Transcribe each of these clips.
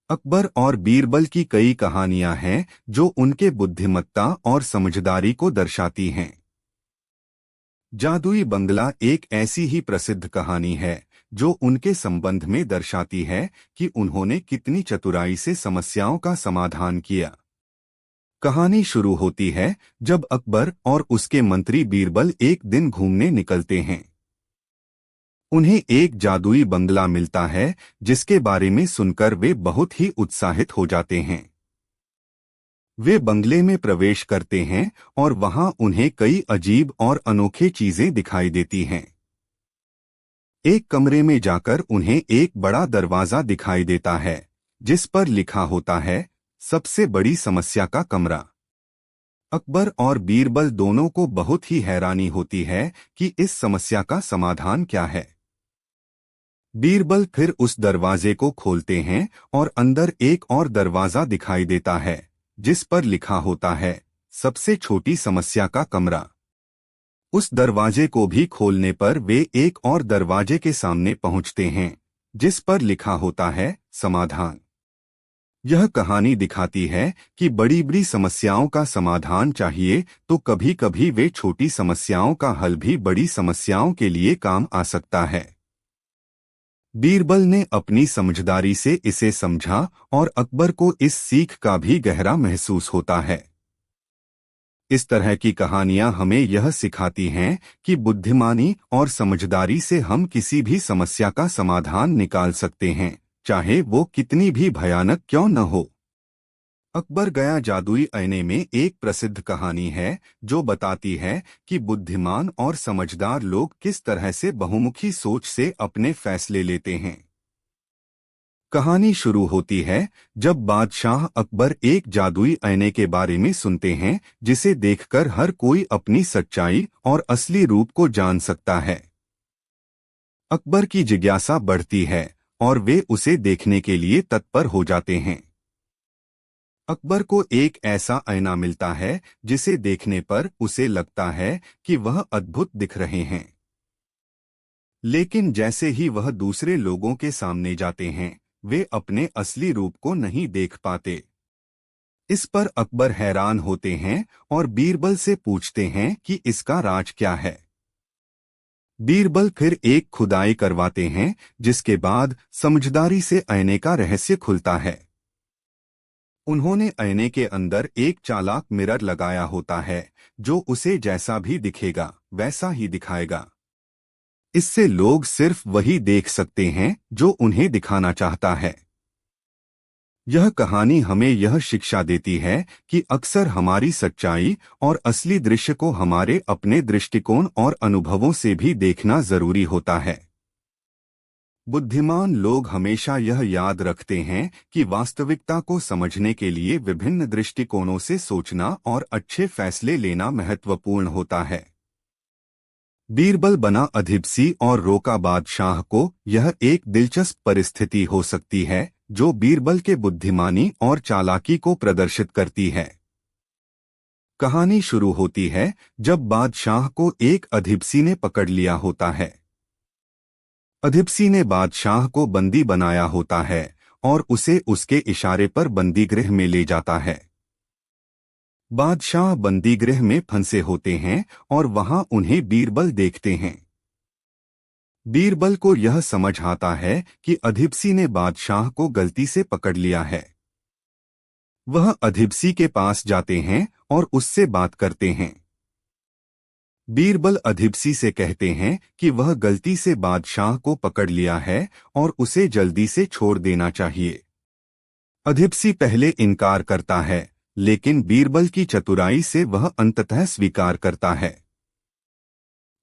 अकबर और बीरबल की कई कहानियां हैं जो उनके बुद्धिमत्ता और समझदारी को दर्शाती हैं। जादुई बंगला एक ऐसी ही प्रसिद्ध कहानी है जो उनके संबंध में दर्शाती है कि उन्होंने कितनी चतुराई से समस्याओं का समाधान किया। कहानी शुरू होती है जब अकबर और उसके मंत्री बीरबल एक दिन घूमने निकलते हैं। उन्हें एक जादुई बंगला मिलता है जिसके बारे में सुनकर वे बहुत ही उत्साहित हो जाते हैं। वे बंगले में प्रवेश करते हैं और वहां उन्हें कई अजीब और अनोखे चीजें दिखाई देती हैं। एक कमरे में जाकर उन्हें एक बड़ा दरवाजा दिखाई देता है जिस पर लिखा होता है, सबसे बड़ी समस्या का कमरा। अकबर और बीरबल दोनों को बहुत ही हैरानी होती है कि इस समस्या का समाधान क्या है। बीरबल फिर उस दरवाजे को खोलते हैं और अंदर एक और दरवाजा दिखाई देता है जिस पर लिखा होता है, सबसे छोटी समस्या का कमरा। उस दरवाजे को भी खोलने पर वे एक और दरवाजे के सामने पहुंचते हैं जिस पर लिखा होता है, समाधान। यह कहानी दिखाती है कि बड़ी बड़ी समस्याओं का समाधान चाहिए तो कभी कभी वे छोटी समस्याओं का हल भी बड़ी समस्याओं के लिए काम आ सकता है। बीरबल ने अपनी समझदारी से इसे समझा और अकबर को इस सीख का भी गहरा महसूस होता है। इस तरह की कहानियां हमें यह सिखाती हैं कि बुद्धिमानी और समझदारी से हम किसी भी समस्या का समाधान निकाल सकते हैं, चाहे वो कितनी भी भयानक क्यों न हो। अकबर गया जादुई आईने में एक प्रसिद्ध कहानी है जो बताती है कि बुद्धिमान और समझदार लोग किस तरह से बहुमुखी सोच से अपने फैसले लेते हैं। कहानी शुरू होती है जब बादशाह अकबर एक जादुई आईने के बारे में सुनते हैं जिसे देखकर हर कोई अपनी सच्चाई और असली रूप को जान सकता है। अकबर की जिज्ञासा बढ़ती है और वे उसे देखने के लिए तत्पर हो जाते हैं। अकबर को एक ऐसा आईना मिलता है जिसे देखने पर उसे लगता है कि वह अद्भुत दिख रहे हैं, लेकिन जैसे ही वह दूसरे लोगों के सामने जाते हैं वे अपने असली रूप को नहीं देख पाते। इस पर अकबर हैरान होते हैं और बीरबल से पूछते हैं कि इसका राज क्या है। बीरबल फिर एक खुदाई करवाते हैं जिसके बाद समझदारी से आईने का रहस्य खुलता है। उन्होंने आईने के अंदर एक चालाक मिरर लगाया होता है जो उसे जैसा भी दिखेगा वैसा ही दिखाएगा। इससे लोग सिर्फ वही देख सकते हैं जो उन्हें दिखाना चाहता है। यह कहानी हमें यह शिक्षा देती है कि अक्सर हमारी सच्चाई और असली दृश्य को हमारे अपने दृष्टिकोण और अनुभवों से भी देखना जरूरी होता है। बुद्धिमान लोग हमेशा यह याद रखते हैं कि वास्तविकता को समझने के लिए विभिन्न दृष्टिकोणों से सोचना और अच्छे फैसले लेना महत्वपूर्ण होता है। बीरबल बना अधिपति और रोका बादशाह को यह एक दिलचस्प परिस्थिति हो सकती है जो बीरबल के बुद्धिमानी और चालाकी को प्रदर्शित करती है। कहानी शुरू होती है जब बादशाह को एक अधिपति ने पकड़ लिया होता है। अधिपति ने बादशाह को बंदी बनाया होता है और उसे उसके इशारे पर बंदीगृह में ले जाता है। बादशाह बंदीगृह में फंसे होते हैं और वहां उन्हें बीरबल देखते हैं। बीरबल को यह समझ आता है कि अधिपति ने बादशाह को गलती से पकड़ लिया है। वह अधिपति के पास जाते हैं और उससे बात करते हैं। बीरबल अधिपति से कहते हैं कि वह गलती से बादशाह को पकड़ लिया है और उसे जल्दी से छोड़ देना चाहिए। अधिपति पहले इनकार करता है, लेकिन बीरबल की चतुराई से वह अंततः स्वीकार करता है।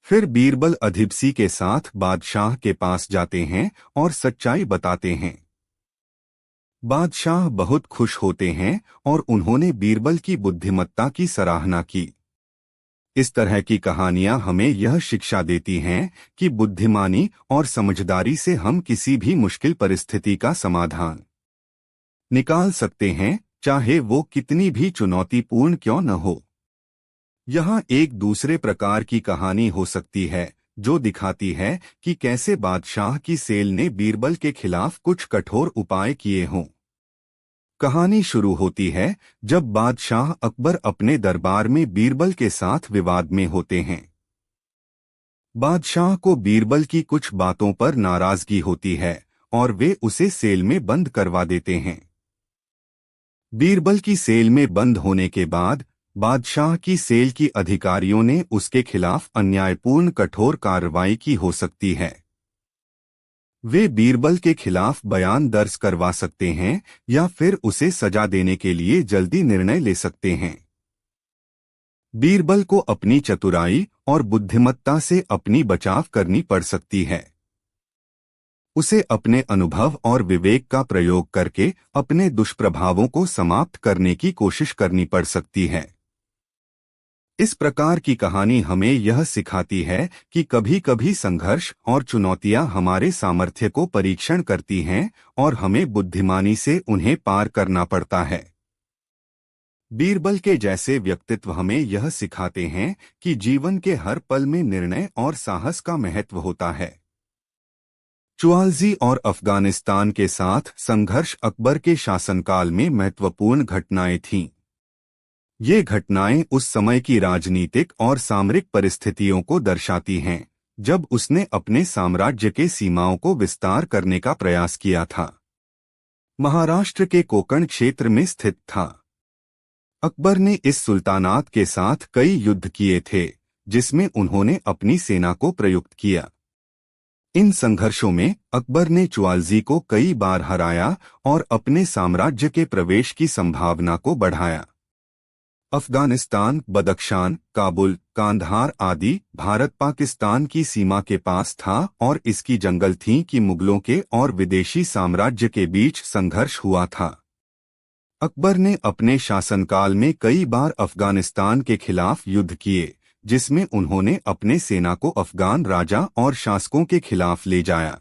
फिर बीरबल अधिपति के साथ बादशाह के पास जाते हैं और सच्चाई बताते हैं। बादशाह बहुत खुश होते हैं और उन्होंने बीरबल की बुद्धिमत्ता की सराहना की। इस तरह की कहानियां हमें यह शिक्षा देती हैं कि बुद्धिमानी और समझदारी से हम किसी भी मुश्किल परिस्थिति का समाधान निकाल सकते हैं, चाहे वो कितनी भी चुनौतीपूर्ण क्यों न हो। यहाँ एक दूसरे प्रकार की कहानी हो सकती है जो दिखाती है कि कैसे बादशाह की सेल ने बीरबल के खिलाफ कुछ कठोर उपाय किए हों। कहानी शुरू होती है जब बादशाह अकबर अपने दरबार में बीरबल के साथ विवाद में होते हैं। बादशाह को बीरबल की कुछ बातों पर नाराजगी होती है और वे उसे सेल में बंद करवा देते हैं। बीरबल की सेल में बंद होने के बाद बादशाह की सेल की अधिकारियों ने उसके खिलाफ अन्यायपूर्ण कठोर कार्रवाई की हो सकती है। वे बीरबल के खिलाफ बयान दर्ज करवा सकते हैं या फिर उसे सजा देने के लिए जल्दी निर्णय ले सकते हैं। बीरबल को अपनी चतुराई और बुद्धिमत्ता से अपनी बचाव करनी पड़ सकती है। उसे अपने अनुभव और विवेक का प्रयोग करके अपने दुष्प्रभावों को समाप्त करने की कोशिश करनी पड़ सकती है। इस प्रकार की कहानी हमें यह सिखाती है कि कभी-कभी संघर्ष और चुनौतियां हमारे सामर्थ्य को परीक्षण करती हैं और हमें बुद्धिमानी से उन्हें पार करना पड़ता है। बीरबल के जैसे व्यक्तित्व हमें यह सिखाते हैं कि जीवन के हर पल में निर्णय और साहस का महत्व होता है। चुआल्जी और अफगानिस्तान के साथ संघर्ष अकबर के शासनकाल में महत्वपूर्ण घटनाएं थीं। ये घटनाएं उस समय की राजनीतिक और सामरिक परिस्थितियों को दर्शाती हैं, जब उसने अपने साम्राज्य के सीमाओं को विस्तार करने का प्रयास किया था। महाराष्ट्र के कोंकण क्षेत्र में स्थित था। अकबर ने इस सुल्तानात के साथ कई युद्ध किए थे, जिसमें उन्होंने अपनी सेना को प्रयुक्त किया। इन संघर्षों में अकबर ने चुआल्जी को कई बार हराया और अपने साम्राज्य के प्रवेश की संभावना को बढ़ाया। अफगानिस्तान, बदख्शान, काबुल, कांधार आदि भारत पाकिस्तान की सीमा के पास था और इसकी जंगल थी कि मुगलों के और विदेशी साम्राज्य के बीच संघर्ष हुआ था। अकबर ने अपने शासनकाल में कई बार अफगानिस्तान के खिलाफ युद्ध किए, जिसमें उन्होंने अपने सेना को अफगान राजा और शासकों के खिलाफ ले जाया।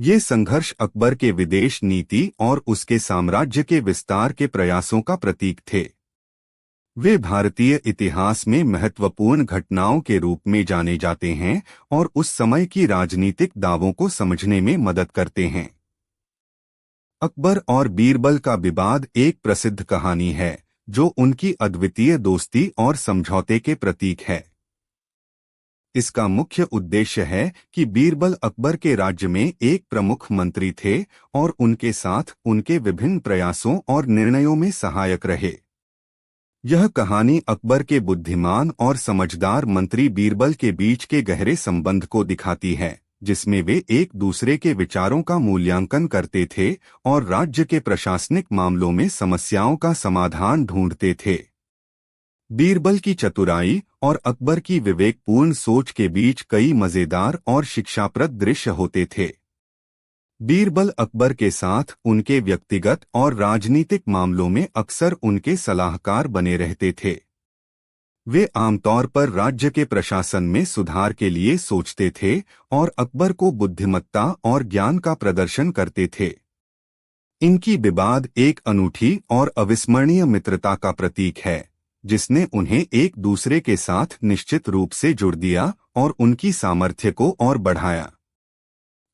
ये संघर्ष अकबर के विदेश नीति और उसके साम्राज्य के विस्तार के प्रयासों का प्रतीक थे। वे भारतीय इतिहास में महत्वपूर्ण घटनाओं के रूप में जाने जाते हैं और उस समय की राजनीतिक दावों को समझने में मदद करते हैं। अकबर और बीरबल का विवाद एक प्रसिद्ध कहानी है, जो उनकी अद्वितीय दोस्ती और समझौते के प्रतीक है। इसका मुख्य उद्देश्य है कि बीरबल अकबर के राज्य में एक प्रमुख मंत्री थे और उनके साथ उनके विभिन्न प्रयासों और निर्णयों में सहायक रहे। यह कहानी अकबर के बुद्धिमान और समझदार मंत्री बीरबल के बीच के गहरे संबंध को दिखाती है, जिसमें वे एक दूसरे के विचारों का मूल्यांकन करते थे और राज्य के प्रशासनिक मामलों में समस्याओं का समाधान ढूंढते थे। बीरबल की चतुराई और अकबर की विवेकपूर्ण सोच के बीच कई मजेदार और शिक्षाप्रद दृश्य होते थे। बीरबल अकबर के साथ उनके व्यक्तिगत और राजनीतिक मामलों में अक्सर उनके सलाहकार बने रहते थे। वे आमतौर पर राज्य के प्रशासन में सुधार के लिए सोचते थे और अकबर को बुद्धिमत्ता और ज्ञान का प्रदर्शन करते थे। इनकी विवाद एक अनूठी और अविस्मरणीय मित्रता का प्रतीक है, जिसने उन्हें एक दूसरे के साथ निश्चित रूप से जुड़ दिया और उनकी सामर्थ्य को और बढ़ाया।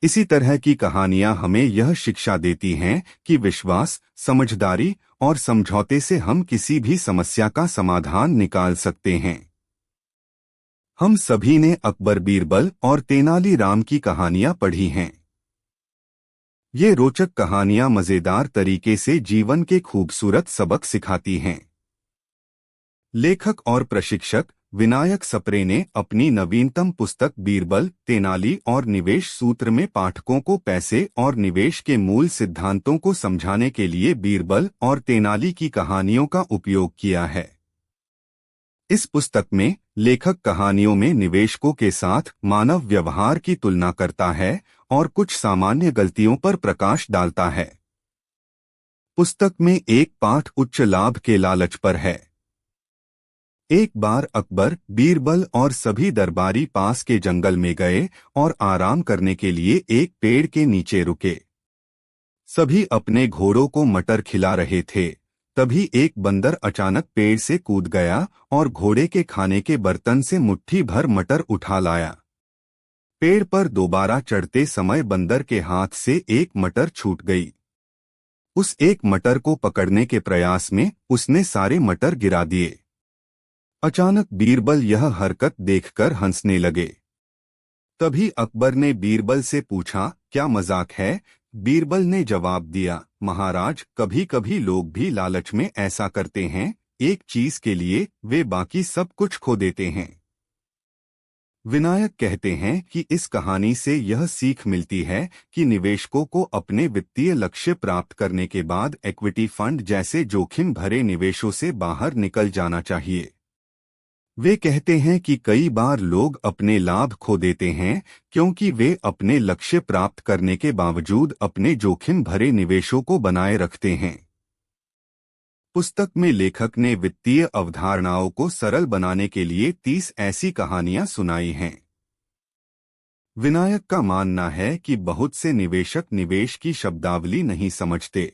इसी तरह की कहानियां हमें यह शिक्षा देती हैं कि विश्वास, समझदारी और समझौते से हम किसी भी समस्या का समाधान निकाल सकते हैं। हम सभी ने अकबर, बीरबल और तेनालीराम की कहानियां पढ़ी हैं। ये रोचक कहानियां मजेदार तरीके से जीवन के खूबसूरत सबक सिखाती हैं। लेखक और प्रशिक्षक विनायक सप्रे ने अपनी नवीनतम पुस्तक बीरबल, तेनाली और निवेश सूत्र में पाठकों को पैसे और निवेश के मूल सिद्धांतों को समझाने के लिए बीरबल और तेनाली की कहानियों का उपयोग किया है। इस पुस्तक में लेखक कहानियों में निवेशकों के साथ मानव व्यवहार की तुलना करता है और कुछ सामान्य गलतियों पर प्रकाश डालता है। पुस्तक में एक पाठ उच्च लाभ के लालच पर है। एक बार अकबर, बीरबल और सभी दरबारी पास के जंगल में गए और आराम करने के लिए एक पेड़ के नीचे रुके। सभी अपने घोड़ों को मटर खिला रहे थे। तभी एक बंदर अचानक पेड़ से कूद गया और घोड़े के खाने के बर्तन से मुट्ठी भर मटर उठा लाया। पेड़ पर दोबारा चढ़ते समय बंदर के हाथ से एक मटर छूट गई। उस एक मटर को पकड़ने के प्रयास में उसने सारे मटर गिरा दिए। अचानक बीरबल यह हरकत देखकर हंसने लगे। तभी अकबर ने बीरबल से पूछा, क्या मजाक है? बीरबल ने जवाब दिया, महाराज, कभी कभी लोग भी लालच में ऐसा करते हैं, एक चीज के लिए वे बाकी सब कुछ खो देते हैं। विनायक कहते हैं कि इस कहानी से यह सीख मिलती है कि निवेशकों को अपने वित्तीय लक्ष्य प्राप्त करने के बाद इक्विटी फंड जैसे जोखिम भरे निवेशों से बाहर निकल जाना चाहिए। वे कहते हैं कि कई बार लोग अपने लाभ खो देते हैं क्योंकि वे अपने लक्ष्य प्राप्त करने के बावजूद अपने जोखिम भरे निवेशों को बनाए रखते हैं। पुस्तक में लेखक ने वित्तीय अवधारणाओं को सरल बनाने के लिए 30 ऐसी कहानियां सुनाई हैं। विनायक का मानना है कि बहुत से निवेशक निवेश की शब्दावली नहीं समझते।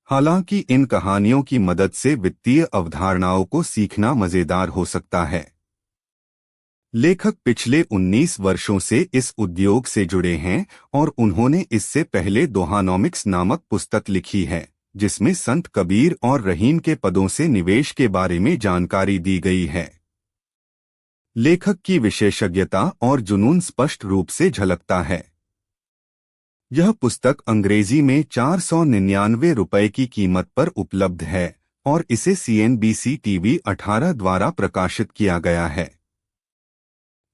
हालांकि इन कहानियों की मदद से वित्तीय अवधारणाओं को सीखना मजेदार हो सकता है। लेखक पिछले 19 वर्षों से इस उद्योग से जुड़े हैं और उन्होंने इससे पहले दोहानोमिक्स नामक पुस्तक लिखी है, जिसमें संत कबीर और रहीम के पदों से निवेश के बारे में जानकारी दी गई है। लेखक की विशेषज्ञता और जुनून स्पष्ट रूप से झलकता है। यह पुस्तक अंग्रेजी में 499 रुपए की कीमत पर उपलब्ध है और इसे CNBC TV 18 द्वारा प्रकाशित किया गया है।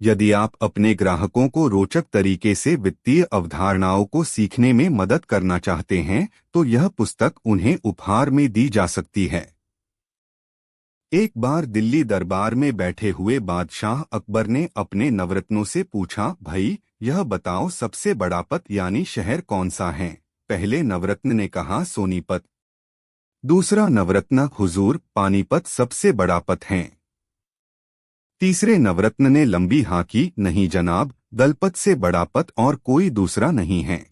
यदि आप अपने ग्राहकों को रोचक तरीके से वित्तीय अवधारणाओं को सीखने में मदद करना चाहते हैं, तो यह पुस्तक उन्हें उपहार में दी जा सकती है। एक बार दिल्ली दरबार में बैठे हुए बादशाह अकबर ने अपने नवरत्नों से पूछा, भाई, यह बताओ सबसे बड़ा पत यानी शहर कौन सा है? पहले नवरत्न ने कहा, सोनीपत। दूसरा नवरत्न, हुजूर, पानीपत सबसे बड़ा पत है। तीसरे नवरत्न ने लंबी हाँकी, नहीं जनाब, दलपत से बड़ा पत और कोई दूसरा नहीं है।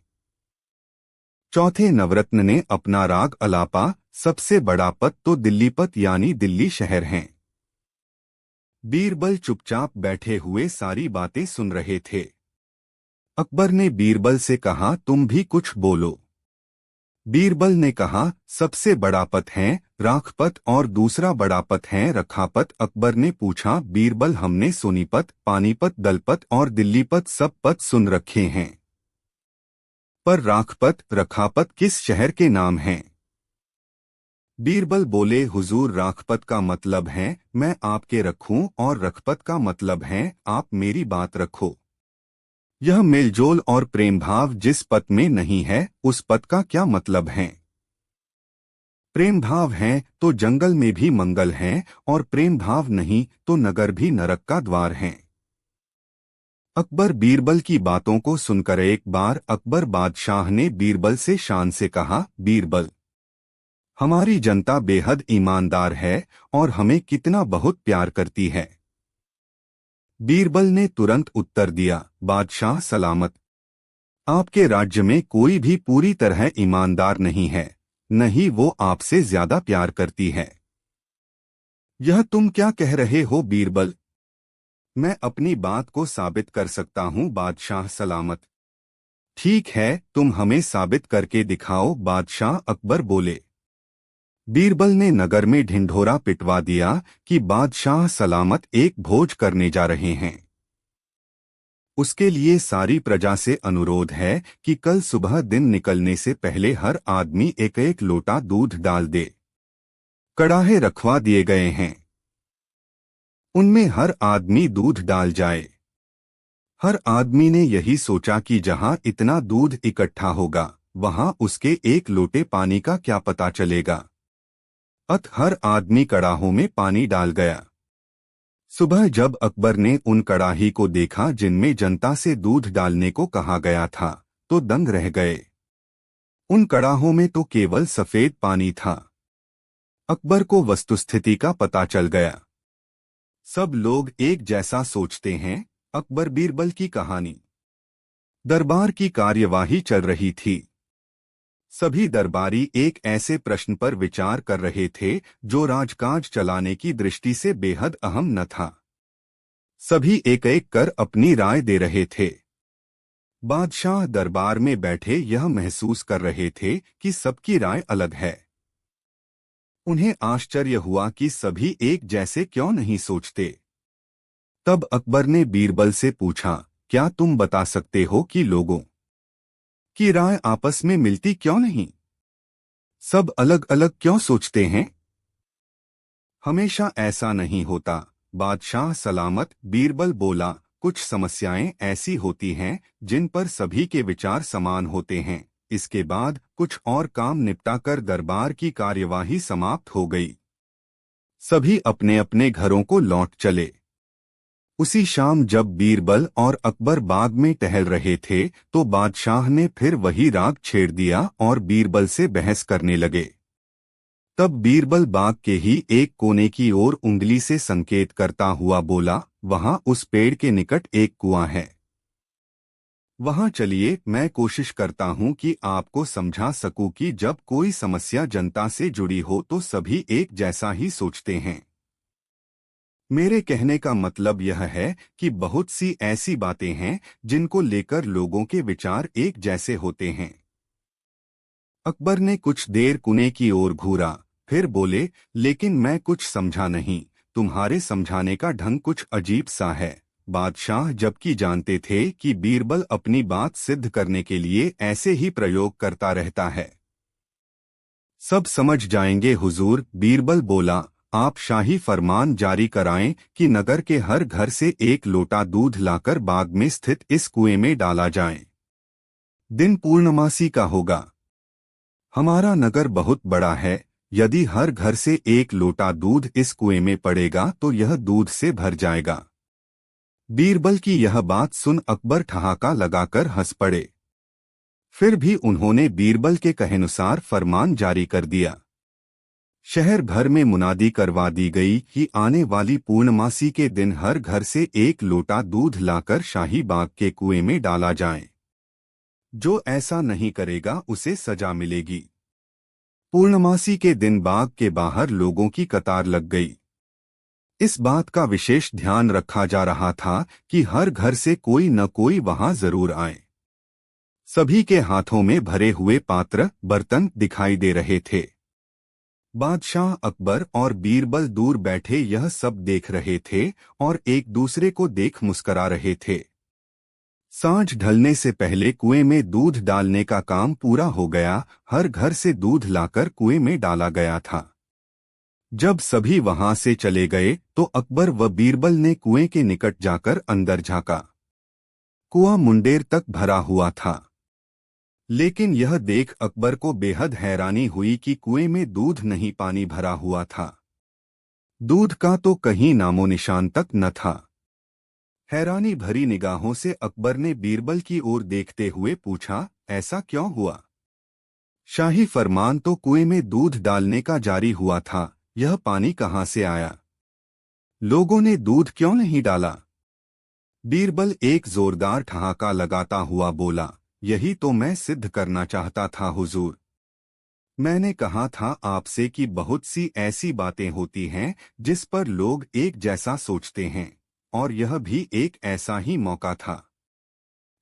चौथे नवरत्न ने अपना राग अलापा, सबसे बड़ा पत तो दिल्लीपत यानी दिल्ली शहर है। बीरबल चुपचाप बैठे हुए सारी बातें सुन रहे थे। अकबर ने बीरबल से कहा, तुम भी कुछ बोलो। बीरबल ने कहा, सबसे बड़ा पत है राखपत और दूसरा बड़ा पत है रखापत। अकबर ने पूछा, बीरबल, हमने सोनीपत, पानीपत, दलपत और दिल्लीपत सब पत सुन रखे हैं, पर राखपत, रखापत किस शहर के नाम हैं? बीरबल बोले, हुजूर, राखपत का मतलब है मैं आपके रखूं और रखपत का मतलब है आप मेरी बात रखो। यह मेलजोल और प्रेम भाव जिस पत में नहीं है उस पत का क्या मतलब है? प्रेम भाव है तो जंगल में भी मंगल है और प्रेम भाव नहीं तो नगर भी नरक का द्वार है। अकबर बीरबल की बातों को सुनकर एक बार अकबर बादशाह ने बीरबल से शान से कहा, बीरबल, हमारी जनता बेहद ईमानदार है और हमें कितना बहुत प्यार करती है। बीरबल ने तुरंत उत्तर दिया, बादशाह सलामत। आपके राज्य में कोई भी पूरी तरह ईमानदार नहीं है, न ही वो आपसे ज्यादा प्यार करती है। यह तुम क्या कह रहे हो बीरबल? मैं अपनी बात को साबित कर सकता हूँ बादशाह सलामत। ठीक है, तुम हमें साबित करके दिखाओ, बादशाह अकबर बोले। बीरबल ने नगर में ढिंढोरा पिटवा दिया कि बादशाह सलामत एक भोज करने जा रहे हैं। उसके लिए सारी प्रजा से अनुरोध है कि कल सुबह दिन निकलने से पहले हर आदमी एक एक लोटा दूध डाल दे। कड़ाहे रखवा दिए गए हैं, उनमें हर आदमी दूध डाल जाए। हर आदमी ने यही सोचा कि जहां इतना दूध इकट्ठा होगा वहां उसके एक लोटे पानी का क्या पता चलेगा। अत हर आदमी कड़ाहों में पानी डाल गया। सुबह जब अकबर ने उन कड़ाही को देखा जिनमें जनता से दूध डालने को कहा गया था, तो दंग रह गए। उन कड़ाहों में तो केवल सफेद पानी था। अकबर को वस्तुस्थिति का पता चल गया। सब लोग एक जैसा सोचते हैं। अकबर बीरबल की कहानी। दरबार की कार्यवाही चल रही थी। सभी दरबारी एक ऐसे प्रश्न पर विचार कर रहे थे जो राजकाज चलाने की दृष्टि से बेहद अहम न था। सभी एक एक कर अपनी राय दे रहे थे। बादशाह दरबार में बैठे यह महसूस कर रहे थे कि सबकी राय अलग है। उन्हें आश्चर्य हुआ कि सभी एक जैसे क्यों नहीं सोचते। तब अकबर ने बीरबल से पूछा, क्या तुम बता सकते हो कि लोगों की राय आपस में मिलती क्यों नहीं? सब अलग अलग क्यों सोचते हैं? हमेशा ऐसा नहीं होता, बादशाह सलामत, बीरबल बोला। कुछ समस्याएं ऐसी होती हैं जिन पर सभी के विचार समान होते हैं। इसके बाद कुछ और काम निपटाकर दरबार की कार्यवाही समाप्त हो गई। सभी अपने अपने घरों को लौट चले। उसी शाम जब बीरबल और अकबर बाग में टहल रहे थे तो बादशाह ने फिर वही राग छेड़ दिया और बीरबल से बहस करने लगे। तब बीरबल बाग के ही एक कोने की ओर उंगली से संकेत करता हुआ बोला, वहां उस पेड़ के निकट एक कुआं है। वहां चलिए, मैं कोशिश करता हूं कि आपको समझा सकूं कि जब कोई समस्या जनता से जुड़ी हो तो सभी एक जैसा ही सोचते हैं। मेरे कहने का मतलब यह है कि बहुत सी ऐसी बातें हैं जिनको लेकर लोगों के विचार एक जैसे होते हैं। अकबर ने कुछ देर कुएं की ओर घूरा, फिर बोले, लेकिन मैं कुछ समझा नहीं। तुम्हारे समझाने का ढंग कुछ अजीब सा है। बादशाह जबकि जानते थे कि बीरबल अपनी बात सिद्ध करने के लिए ऐसे ही प्रयोग करता रहता है। सब समझ जाएंगे हुजूर, बीरबल बोला। आप शाही फरमान जारी कराएं कि नगर के हर घर से एक लोटा दूध लाकर बाग में स्थित इस कुएं में डाला जाए। दिन पूर्णमासी का होगा। हमारा नगर बहुत बड़ा है। यदि हर घर से एक लोटा दूध इस कुएं में पड़ेगा तो यह दूध से भर जाएगा। बीरबल की यह बात सुन अकबर ठहाका लगाकर हंस पड़े। फिर भी उन्होंने बीरबल के कहेनुसार फरमान जारी कर दिया। शहर भर में मुनादी करवा दी गई कि आने वाली पूर्णमासी के दिन हर घर से एक लोटा दूध लाकर शाही बाग के कुएं में डाला जाए। जो ऐसा नहीं करेगा उसे सजा मिलेगी। पूर्णमासी के दिन बाग के बाहर लोगों की कतार लग गई। इस बात का विशेष ध्यान रखा जा रहा था कि हर घर से कोई न कोई वहां जरूर आए। सभी के हाथों में भरे हुए पात्र बर्तन दिखाई दे रहे थे। बादशाह अकबर और बीरबल दूर बैठे यह सब देख रहे थे और एक दूसरे को देख मुस्करा रहे थे। सांझ ढलने से पहले कुएं में दूध डालने का काम पूरा हो गया। हर घर से दूध लाकर कुएं में डाला गया था। जब सभी वहां से चले गए तो अकबर व बीरबल ने कुएं के निकट जाकर अंदर झांका। कुआं मुंडेर तक भरा हुआ था। लेकिन यह देख अकबर को बेहद हैरानी हुई कि कुएं में दूध नहीं, पानी भरा हुआ था। दूध का तो कहीं नामो निशान तक न था। हैरानी भरी निगाहों से अकबर ने बीरबल की ओर देखते हुए पूछा, ऐसा क्यों हुआ? शाही फरमान तो कुएं में दूध डालने का जारी हुआ था, यह पानी कहां से आया? लोगों ने दूध क्यों नहीं डाला? बीरबल एक जोरदार ठहाका लगाता हुआ बोला, यही तो मैं सिद्ध करना चाहता था हुजूर। मैंने कहा था आपसे कि बहुत सी ऐसी बातें होती हैं जिस पर लोग एक जैसा सोचते हैं, और यह भी एक ऐसा ही मौका था।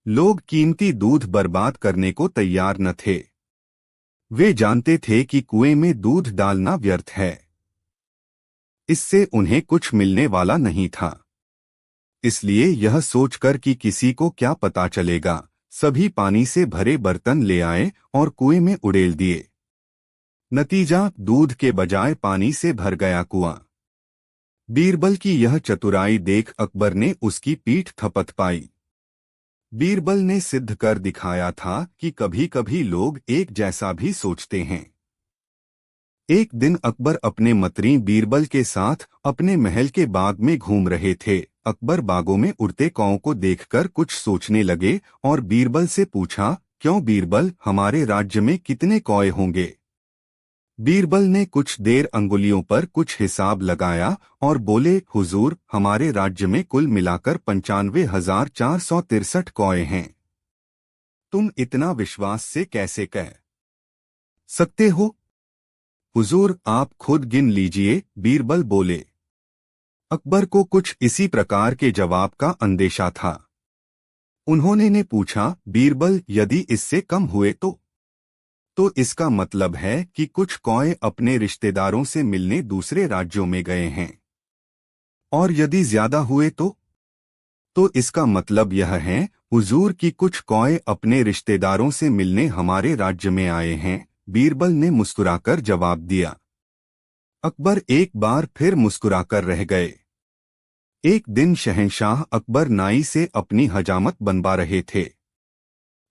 लोग कीमती दूध बर्बाद करने को तैयार न थे। वे जानते थे कि कुएं में दूध डालना व्यर्थ है। इससे उन्हें कुछ मिलने वाला नहीं था। इसलिए यह सोचकर कि किसी को क्या पता चलेगा, सभी पानी से भरे बर्तन ले आए और कुएं में उड़ेल दिए। नतीजा, दूध के बजाय पानी से भर गया कुआं। बीरबल की यह चतुराई देख अकबर ने उसकी पीठ थपथ पाई। बीरबल ने सिद्ध कर दिखाया था कि कभी कभी लोग एक जैसा भी सोचते हैं। एक दिन अकबर अपने मंत्री बीरबल के साथ अपने महल के बाग में घूम रहे थे। अकबर बागों में उड़ते कौओं को देखकर कुछ सोचने लगे और बीरबल से पूछा, क्यों बीरबल, हमारे राज्य में कितने कौए होंगे? बीरबल ने कुछ देर अंगुलियों पर कुछ हिसाब लगाया और बोले, हुजूर, हमारे राज्य में कुल मिलाकर 95,463 कौए हैं। तुम इतना विश्वास से कैसे कह सकते हो? हुजूर, आप खुद गिन लीजिए, बीरबल बोले। अकबर को कुछ इसी प्रकार के जवाब का अंदेशा था। उन्होंने ने पूछा, बीरबल, यदि इससे कम हुए तो इसका मतलब है कि कुछ कौए अपने रिश्तेदारों से मिलने दूसरे राज्यों में गए हैं। और यदि ज्यादा हुए तो इसका मतलब यह है, हुजूर, कि कुछ कौए अपने रिश्तेदारों से मिलने हमारे राज्य में आए हैं। बीरबल ने मुस्कुराकर जवाब दिया। अकबर एक बार फिर मुस्कुराकर रह गए। एक दिन शहंशाह अकबर नाई से अपनी हजामत बनवा रहे थे।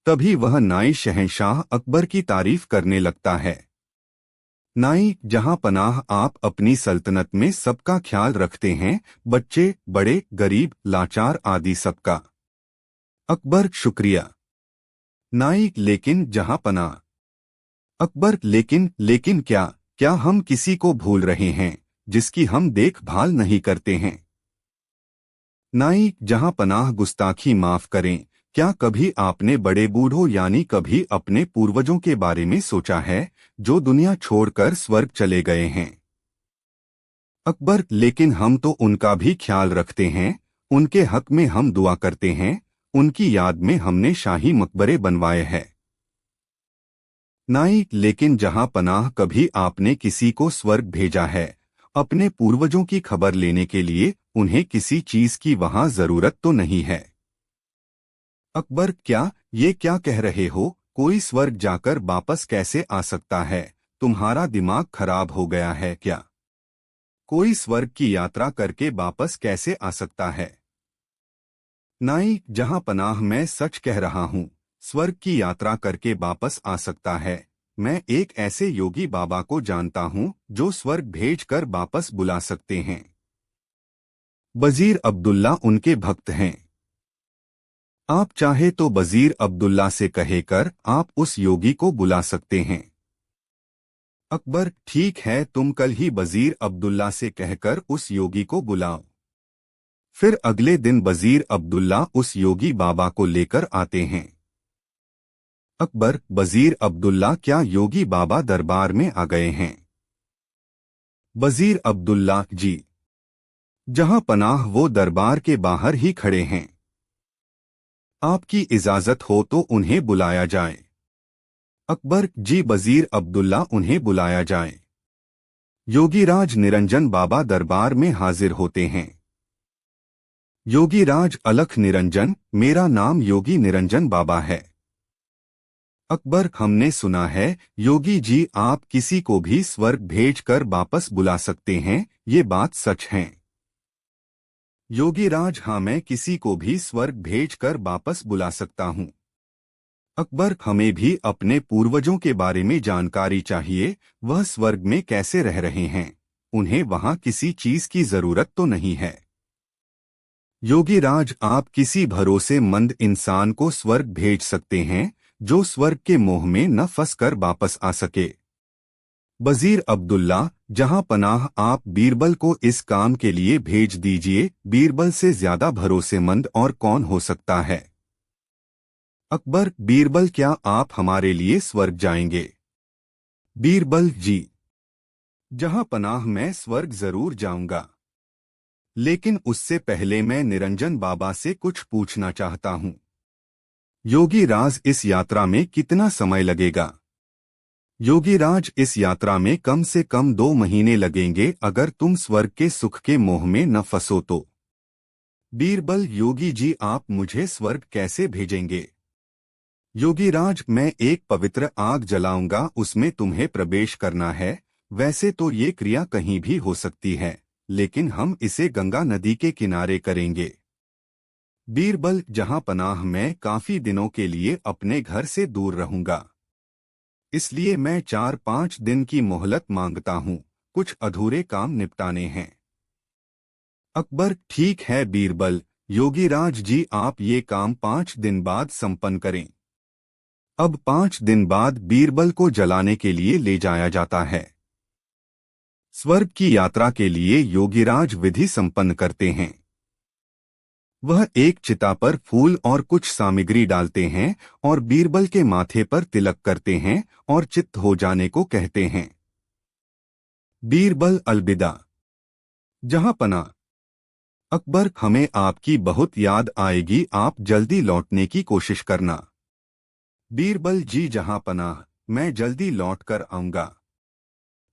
तभी वह नाई शहंशाह अकबर की तारीफ करने लगता है। नाई, जहां पनाह, आप अपनी सल्तनत में सबका ख्याल रखते हैं, बच्चे, बड़े, गरीब, लाचार आदि सबका। अकबर, शुक्रिया। नाई, लेकिन जहां पनाह। अकबर, लेकिन क्या क्या हम किसी को भूल रहे हैं जिसकी हम देखभाल नहीं करते हैं? नाई, जहां पनाह, गुस्ताखी माफ करें, क्या कभी आपने बड़े बूढ़ों यानी कभी अपने पूर्वजों के बारे में सोचा है जो दुनिया छोड़कर स्वर्ग चले गए हैं? अकबर, लेकिन हम तो उनका भी ख्याल रखते हैं, उनके हक में हम दुआ करते हैं, उनकी याद में हमने शाही मकबरे बनवाए हैं। नाई, लेकिन जहां पनाह, कभी आपने किसी को स्वर्ग भेजा है अपने पूर्वजों की खबर लेने के लिए? उन्हें किसी चीज की वहां जरूरत तो नहीं है। अकबर, ये क्या कह रहे हो? कोई स्वर्ग जाकर वापस कैसे आ सकता है? तुम्हारा दिमाग खराब हो गया है क्या? कोई स्वर्ग की यात्रा करके वापस कैसे आ सकता है? नाई, जहां पनाह, मैं सच कह रहा हूँ, स्वर्ग की यात्रा करके वापस आ सकता है। मैं एक ऐसे योगी बाबा को जानता हूँ जो स्वर्ग भेजकर वापस बुला सकते हैं। वजीर अब्दुल्ला उनके भक्त हैं। आप चाहे तो वजीर अब्दुल्ला से कहेकर आप उस योगी को बुला सकते हैं। अकबर, ठीक है, तुम कल ही वजीर अब्दुल्ला से कहकर उस योगी को बुलाओ। फिर अगले दिन वजीर अब्दुल्ला उस योगी बाबा को लेकर आते हैं। अकबर, वजीर अब्दुल्ला, क्या योगी बाबा दरबार में आ गए हैं? वजीर अब्दुल्ला, जी, जहां पनाह, वो दरबार के बाहर ही खड़े हैं। आपकी इजाजत हो तो उन्हें बुलाया जाए। अकबर, जी वजीर अब्दुल्ला, उन्हें बुलाया जाए। योगीराज निरंजन बाबा दरबार में हाजिर होते हैं। योगीराज, अलख निरंजन, मेरा नाम योगी निरंजन बाबा है। अकबर, हमने सुना है योगी जी आप किसी को भी स्वर्ग भेजकर वापस बुला सकते हैं, ये बात सच है? योगीराज, हाँ, मैं किसी को भी स्वर्ग भेजकर वापस बुला सकता हूँ। अकबर, हमें भी अपने पूर्वजों के बारे में जानकारी चाहिए, वह स्वर्ग में कैसे रह रहे हैं, उन्हें वहां किसी चीज की जरूरत तो नहीं है। योगीराज, आप किसी भरोसेमंद इंसान को स्वर्ग भेज सकते हैं जो स्वर्ग के मोह में न फंसकर वापस आ सके। वजीर अब्दुल्ला, जहां पनाह, आप बीरबल को इस काम के लिए भेज दीजिए। बीरबल से ज्यादा भरोसेमंद और कौन हो सकता है? अकबर, बीरबल, क्या आप हमारे लिए स्वर्ग जाएंगे? बीरबल, जी, जहां पनाह, मैं स्वर्ग जरूर जाऊंगा, लेकिन उससे पहले मैं निरंजन बाबा से कुछ पूछना चाहता हूं। योगीराज, इस यात्रा में कितना समय लगेगा? योगीराज, इस यात्रा में कम से कम 2 महीने लगेंगे अगर तुम स्वर्ग के सुख के मोह में न फंसो तो। बीरबल, योगी जी आप मुझे स्वर्ग कैसे भेजेंगे? योगीराज, मैं एक पवित्र आग जलाऊंगा, उसमें तुम्हें प्रवेश करना है। वैसे तो ये क्रिया कहीं भी हो सकती है, लेकिन हम इसे गंगा नदी के किनारे करेंगे। बीरबल, जहां पनाह, मैं काफी दिनों के लिए अपने घर से दूर रहूंगा, इसलिए मैं 4-5 दिन की मोहलत मांगता हूँ, कुछ अधूरे काम निपटाने हैं। अकबर, ठीक है बीरबल, योगीराज जी आप ये काम 5 दिन बाद संपन्न करें। अब 5 दिन बाद बीरबल को जलाने के लिए ले जाया जाता है। स्वर्ग की यात्रा के लिए योगीराज विधि संपन्न करते हैं। वह एक चिता पर फूल और कुछ सामग्री डालते हैं और बीरबल के माथे पर तिलक करते हैं और चित्त हो जाने को कहते हैं। बीरबल, अलविदा। जहां पना। अकबर, हमें आपकी बहुत याद आएगी, आप जल्दी लौटने की कोशिश करना। बीरबल, जी जहां पनाह, मैं जल्दी लौट कर आऊंगा।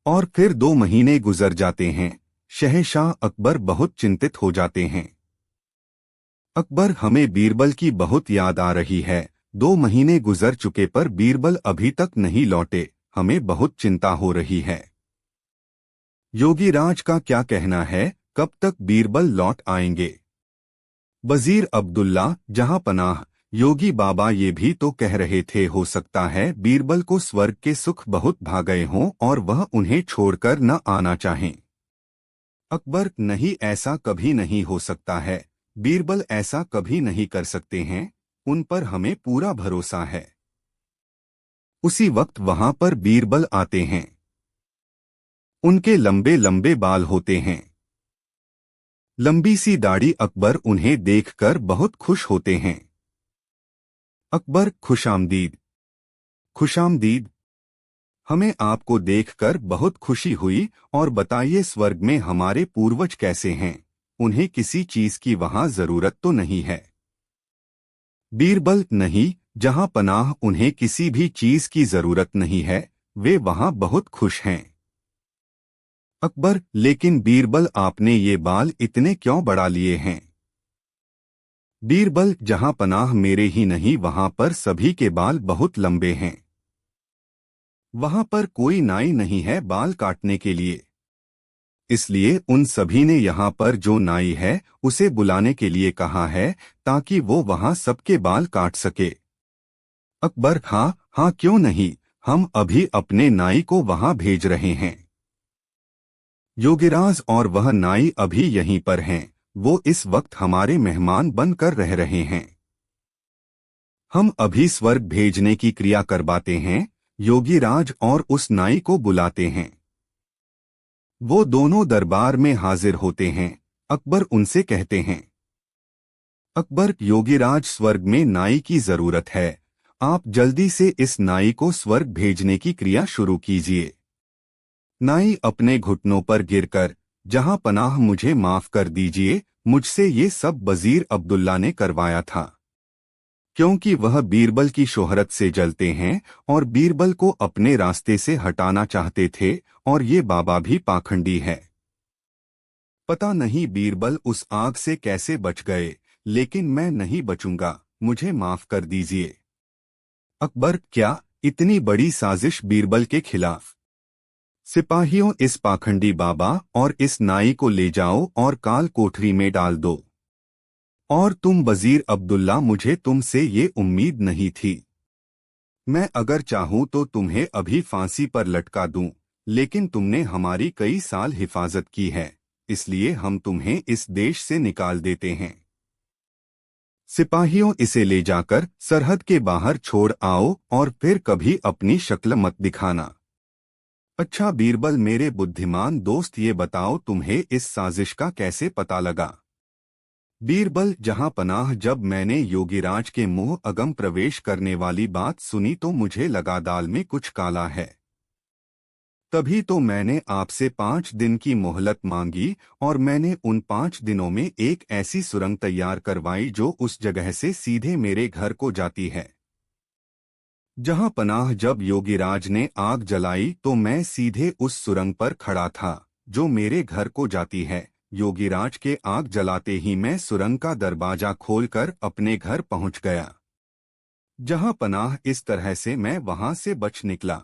और फिर 2 महीने गुजर जाते हैं। शहंशाह अकबर बहुत चिंतित हो जाते हैं। अकबर, हमें बीरबल की बहुत याद आ रही है। 2 महीने गुजर चुके पर बीरबल अभी तक नहीं लौटे, हमें बहुत चिंता हो रही है। योगीराज का क्या कहना है, कब तक बीरबल लौट आएंगे? वजीर अब्दुल्ला, जहां पनाह, योगी बाबा ये भी तो कह रहे थे हो सकता है बीरबल को स्वर्ग के सुख बहुत भा गए हों और वह उन्हें छोड़कर न आना चाहें। अकबर, नहीं, ऐसा कभी नहीं हो सकता है। बीरबल ऐसा कभी नहीं कर सकते हैं, उन पर हमें पूरा भरोसा है। उसी वक्त वहां पर बीरबल आते हैं। उनके लंबे लंबे बाल होते हैं, लंबी सी दाढ़ी। अकबर उन्हें देखकर बहुत खुश होते हैं। अकबर, खुशामदीद। खुशामदीद। हमें आपको देखकर बहुत खुशी हुई, और बताइए स्वर्ग में हमारे पूर्वज कैसे हैं? उन्हें किसी चीज की वहां जरूरत तो नहीं है? बीरबल, नहीं, जहां पनाह उन्हें किसी भी चीज की जरूरत नहीं है, वे वहां बहुत खुश हैं। अकबर, लेकिन बीरबल आपने ये बाल इतने क्यों बढ़ा लिए हैं? बीरबल, जहां पनाह मेरे ही नहीं वहां पर सभी के बाल बहुत लंबे हैं। वहां पर कोई नाई नहीं है बाल काटने के लिए, इसलिए उन सभी ने यहाँ पर जो नाई है उसे बुलाने के लिए कहा है, ताकि वो वहां सबके बाल काट सके। अकबर, हाँ हाँ, क्यों नहीं, हम अभी अपने नाई को वहां भेज रहे हैं। योगीराज और वह नाई अभी यहीं पर हैं, वो इस वक्त हमारे मेहमान बनकर रह रहे हैं। हम अभी स्वर्ग भेजने की क्रिया करवाते हैं। योगीराज और उस नाई को बुलाते हैं। वो दोनों दरबार में हाजिर होते हैं। अकबर उनसे कहते हैं, अकबर, योगीराज, स्वर्ग में नाई की जरूरत है, आप जल्दी से इस नाई को स्वर्ग भेजने की क्रिया शुरू कीजिए। नाई अपने घुटनों पर गिरकर, जहां पनाह मुझे माफ कर दीजिए, मुझसे ये सब वजीर अब्दुल्ला ने करवाया था, क्योंकि वह बीरबल की शोहरत से जलते हैं और बीरबल को अपने रास्ते से हटाना चाहते थे, और ये बाबा भी पाखंडी है। पता नहीं बीरबल उस आग से कैसे बच गए, लेकिन मैं नहीं बचूंगा, मुझे माफ कर दीजिए। अकबर, क्या इतनी बड़ी साजिश बीरबल के खिलाफ? सिपाहियों, इस पाखंडी बाबा और इस नाई को ले जाओ और काल कोठरी में डाल दो। और तुम वजीर अब्दुल्ला, मुझे तुमसे ये उम्मीद नहीं थी। मैं अगर चाहूं तो तुम्हें अभी फांसी पर लटका दूं, लेकिन तुमने हमारी कई साल हिफाजत की है, इसलिए हम तुम्हें इस देश से निकाल देते हैं। सिपाहियों, इसे ले जाकर सरहद के बाहर छोड़ आओ और फिर कभी अपनी शक्ल मत दिखाना। अच्छा बीरबल, मेरे बुद्धिमान दोस्त, ये बताओ तुम्हें इस साजिश का कैसे पता लगा? बीरबल, जहां पनाह, जब मैंने योगीराज के मुंह अगम प्रवेश करने वाली बात सुनी तो मुझे लगा दाल में कुछ काला है। तभी तो मैंने आपसे 5 दिन की मोहलत मांगी, और मैंने उन 5 दिनों में एक ऐसी सुरंग तैयार करवाई जो उस जगह से सीधे मेरे घर को जाती है। जहां पनाह, जब योगीराज ने आग जलाई तो मैं सीधे उस सुरंग पर खड़ा था जो मेरे घर को जाती है। योगीराज के आग जलाते ही मैं सुरंग का दरवाजा खोलकर अपने घर पहुंच गया। जहां पनाह, इस तरह से मैं वहां से बच निकला।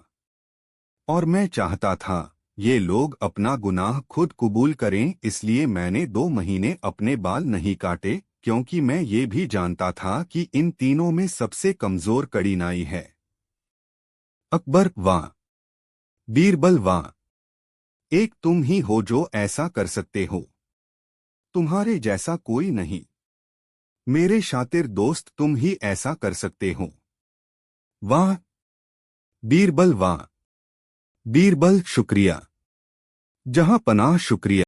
और मैं चाहता था ये लोग अपना गुनाह खुद कबूल करें, इसलिए मैंने 2 महीने अपने बाल नहीं काटे, क्योंकि मैं ये भी जानता था कि इन तीनों में सबसे कमजोर कड़ी नाई है। अकबर, वाह! बीरबल, वाह! एक तुम ही हो जो ऐसा कर सकते हो। तुम्हारे जैसा कोई नहीं। मेरे शातिर दोस्त, तुम ही ऐसा कर सकते हो। वाह! बीरबल, वाह! बीरबल, शुक्रिया। जहां पनाह, शुक्रिया।